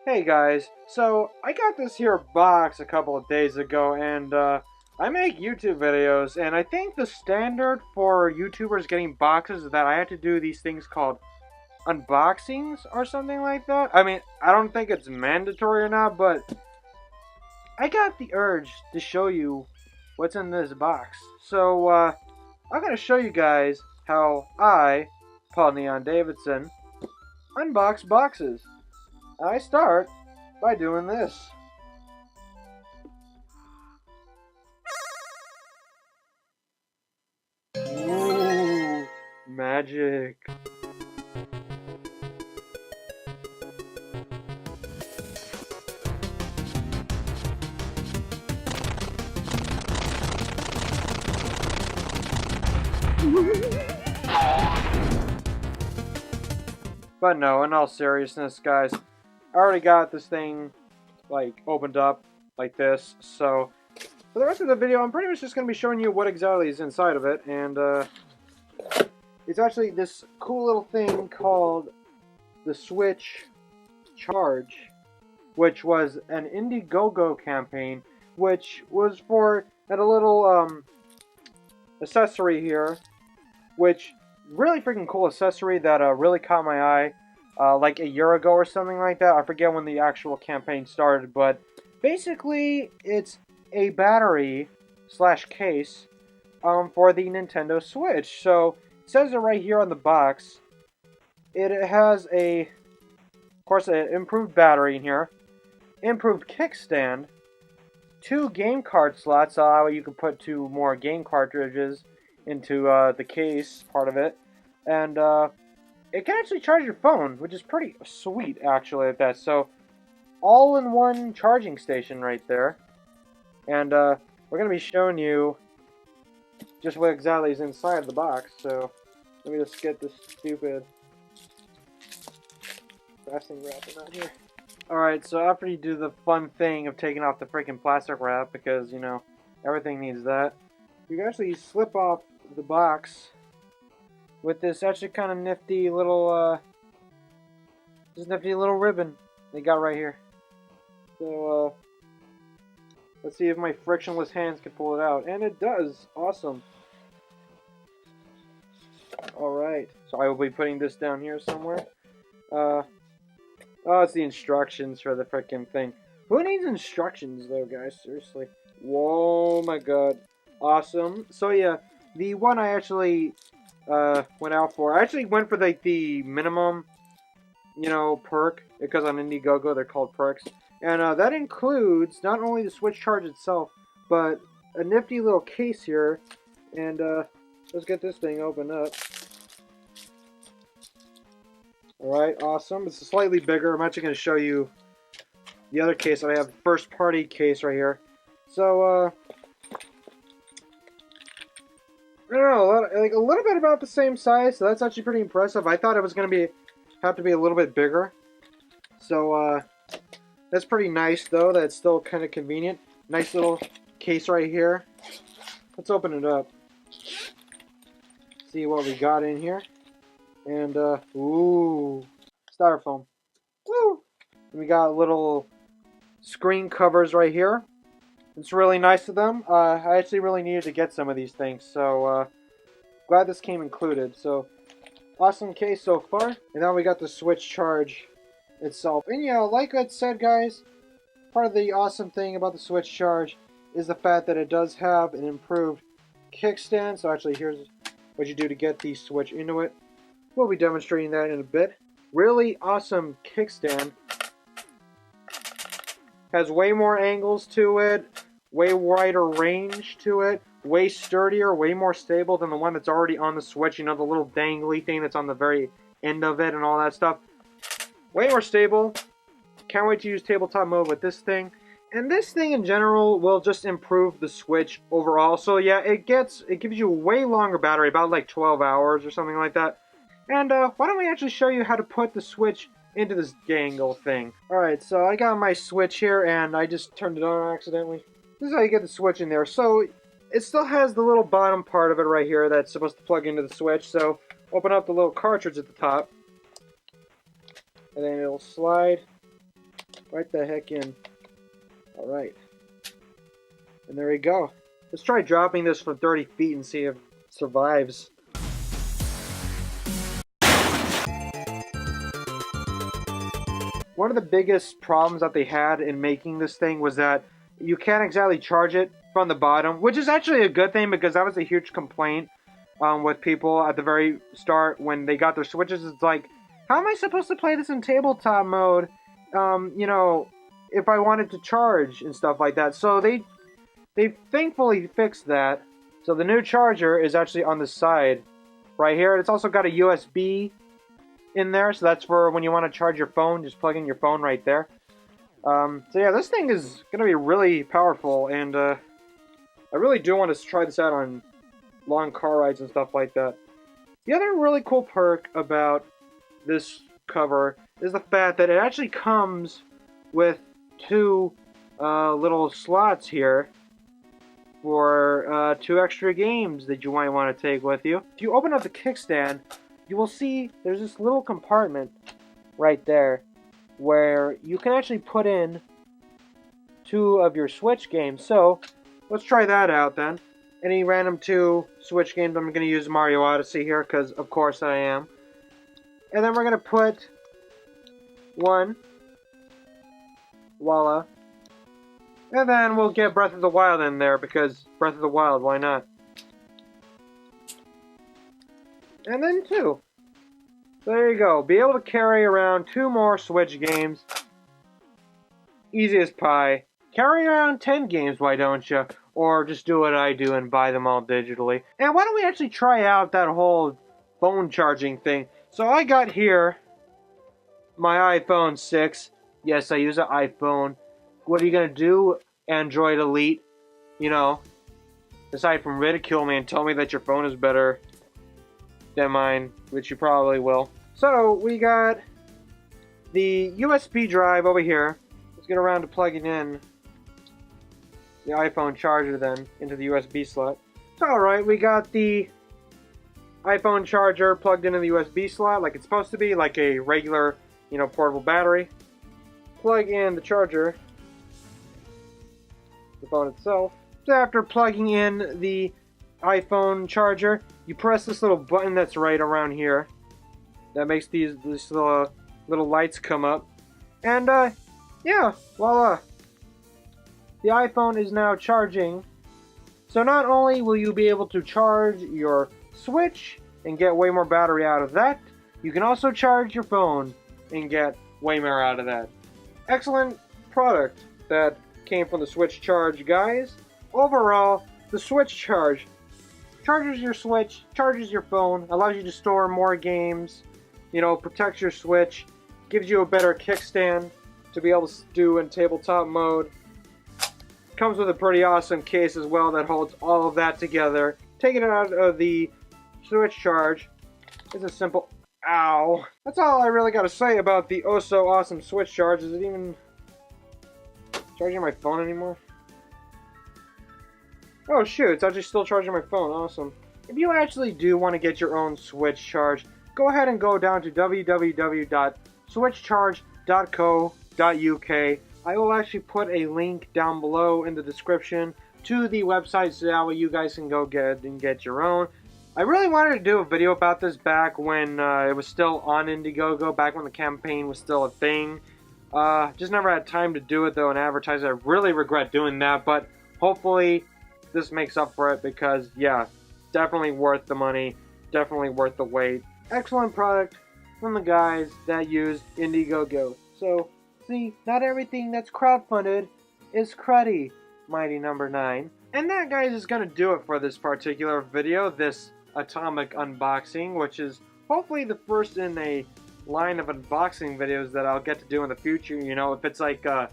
Hey guys, so I got this here box a couple of days ago, and I make YouTube videos, and I think the standard for YouTubers getting boxes is that I have to do these things called unboxings or something like that. I mean, I don't think it's mandatory or not, but I got the urge to show you what's in this box. So I'm gonna show you guys how I, Paul Neon Davidson, unbox boxes. I start by doing this. Ooh, magic. But no, in all seriousness, guys, I already got this thing, like, opened up like this, so for the rest of the video, I'm pretty much just going to be showing you what exactly is inside of it, and, it's actually this cool little thing called the SwitchCharge, which was an Indiegogo campaign, which was for a little, accessory here, which really freaking cool accessory that really caught my eye like a year ago or something like that. I forget when the actual campaign started, but basically it's a battery slash case for the Nintendo Switch. So it says it right here on the box. It has of course, an improved battery in here, improved kickstand, 2 game card slots, so you can put 2 more game cartridges into the case part of it, and it can actually charge your phone, which is pretty sweet actually at that. So all-in-one charging station right there, and we're gonna be showing you just what exactly is inside the box. So let me just get this stupid plastic wrapping out here. Alright, so after you do the fun thing of taking off the freaking plastic wrap, because, you know, everything needs that, you can actually slip off the box with this actually kind of nifty little, ribbon they got right here. So, let's see if my frictionless hands can pull it out. And it does! Awesome! Alright, so I will be putting this down here somewhere. Oh, it's the instructions for the frickin' thing. Who needs instructions, though, guys? Seriously. Whoa, my god. Awesome. So, yeah, the one I actually went out for, I actually went for, like, the minimum, you know, perk, because on Indiegogo they're called perks. And that includes not only the SwitchCharge itself, but a nifty little case here. And let's get this thing opened up. Alright, awesome. It's slightly bigger. I'm actually going to show you the other case. I have first party case right here. So, I don't know, like a little bit about the same size, so that's actually pretty impressive. I thought it was going to have to be a little bit bigger. So, that's pretty nice, though. That's still kind of convenient. Nice little case right here. Let's open it up. See what we got in here. And, ooh, styrofoam. Woo! And we got little screen covers right here. It's really nice of them. I actually really needed to get some of these things, so, glad this came included. So, awesome case so far. And now we got the SwitchCharge itself. And yeah, like I said, guys, part of the awesome thing about the SwitchCharge is the fact that it does have an improved kickstand. So actually, here's what you do to get the Switch into it. We'll be demonstrating that in a bit. Really awesome kickstand. Has way more angles to it, way wider range to it, way sturdier, way more stable than the one that's already on the Switch. You know, the little dangly thing that's on the very end of it and all that stuff. Way more stable. Can't wait to use tabletop mode with this thing. And this thing in general will just improve the Switch overall. So yeah, it gives you a way longer battery, about like 12 hours or something like that. And why don't we actually show you how to put the Switch into this dangle thing. Alright, so I got my Switch here and I just turned it on accidentally. This is how you get the Switch in there. So it still has the little bottom part of it right here that's supposed to plug into the Switch. So open up the little cartridge at the top. And then it'll slide right the heck in. Alright. And there we go. Let's try dropping this from 30 feet and see if it survives. One of the biggest problems that they had in making this thing was that you can't exactly charge it from the bottom, which is actually a good thing because that was a huge complaint with people at the very start when they got their Switches. It's like, how am I supposed to play this in tabletop mode, you know, if I wanted to charge and stuff like that? So they thankfully fixed that. So the new charger is actually on the side right here. It's also got a USB in there, so that's for when you want to charge your phone. Just plug in your phone right there. So yeah, this thing is going to be really powerful, and I really do want to try this out on long car rides and stuff like that. The other really cool perk about this cover is the fact that it actually comes with two little slots here for 2 extra games that you might want to take with you. If you open up the kickstand, you will see there's this little compartment right there where you can actually put in 2 of your Switch games. So let's try that out then. Any random 2 Switch games. I'm going to use Mario Odyssey here because of course I am. And then we're going to put 1. Voila. And then we'll get Breath of the Wild in there because Breath of the Wild, why not? And then 2. So there you go. Be able to carry around 2 more Switch games. Easy as pie. Carry around 10 games, why don't you? Or just do what I do and buy them all digitally. And why don't we actually try out that whole phone charging thing? So I got here my iPhone 6. Yes, I use an iPhone. What are you going to do, Android Elite? You know, aside from ridicule me and tell me that your phone is better than mine, which you probably will. So, we got the USB drive over here. Let's get around to plugging in the iPhone charger then into the USB slot. So, alright, we got the iPhone charger plugged into the USB slot like it's supposed to be, like a regular, you know, portable battery. Plug in the charger, the phone itself. So after plugging in the iPhone charger, you press this little button that's right around here. That makes these little lights come up. And yeah, voila. The iPhone is now charging. So not only will you be able to charge your Switch and get way more battery out of that, you can also charge your phone and get way more out of that. Excellent product that came from the SwitchCharge guys. Overall, the SwitchCharge charges your Switch, charges your phone, allows you to store more games, you know, protects your Switch, gives you a better kickstand to be able to do in tabletop mode. Comes with a pretty awesome case as well that holds all of that together. Taking it out of the SwitchCharge is a simple ow. That's all I really got to say about the oh so awesome SwitchCharge. Is it even charging my phone anymore? Oh shoot, it's actually still charging my phone. Awesome. If you actually do want to get your own SwitchCharge, go ahead and go down to www.switchcharge.co.uk. I will actually put a link down below in the description to the website so that way you guys can go get your own. I really wanted to do a video about this back when it was still on Indiegogo, back when the campaign was still a thing. Just never had time to do it though and advertise it. I really regret doing that, but hopefully this makes up for it because, yeah, definitely worth the money, definitely worth the wait. Excellent product from the guys that use Indiegogo. So, see, not everything that's crowdfunded is cruddy, mighty number 9. And that, guys, is going to do it for this particular video, this Atomic unboxing, which is hopefully the first in a line of unboxing videos that I'll get to do in the future. You know, if it's like a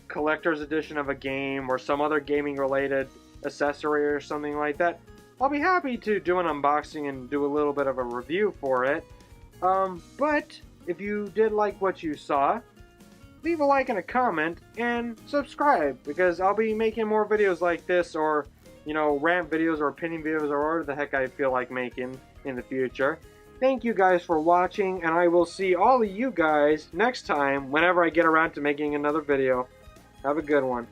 collector's edition of a game or some other gaming related accessory or something like that, I'll be happy to do an unboxing and do a little bit of a review for it. But if you did like what you saw, leave a like and a comment and subscribe, because I'll be making more videos like this, or, you know, rant videos or opinion videos or whatever the heck I feel like making in the future. Thank you guys for watching, and I will see all of you guys next time whenever I get around to making another video. Have a good one.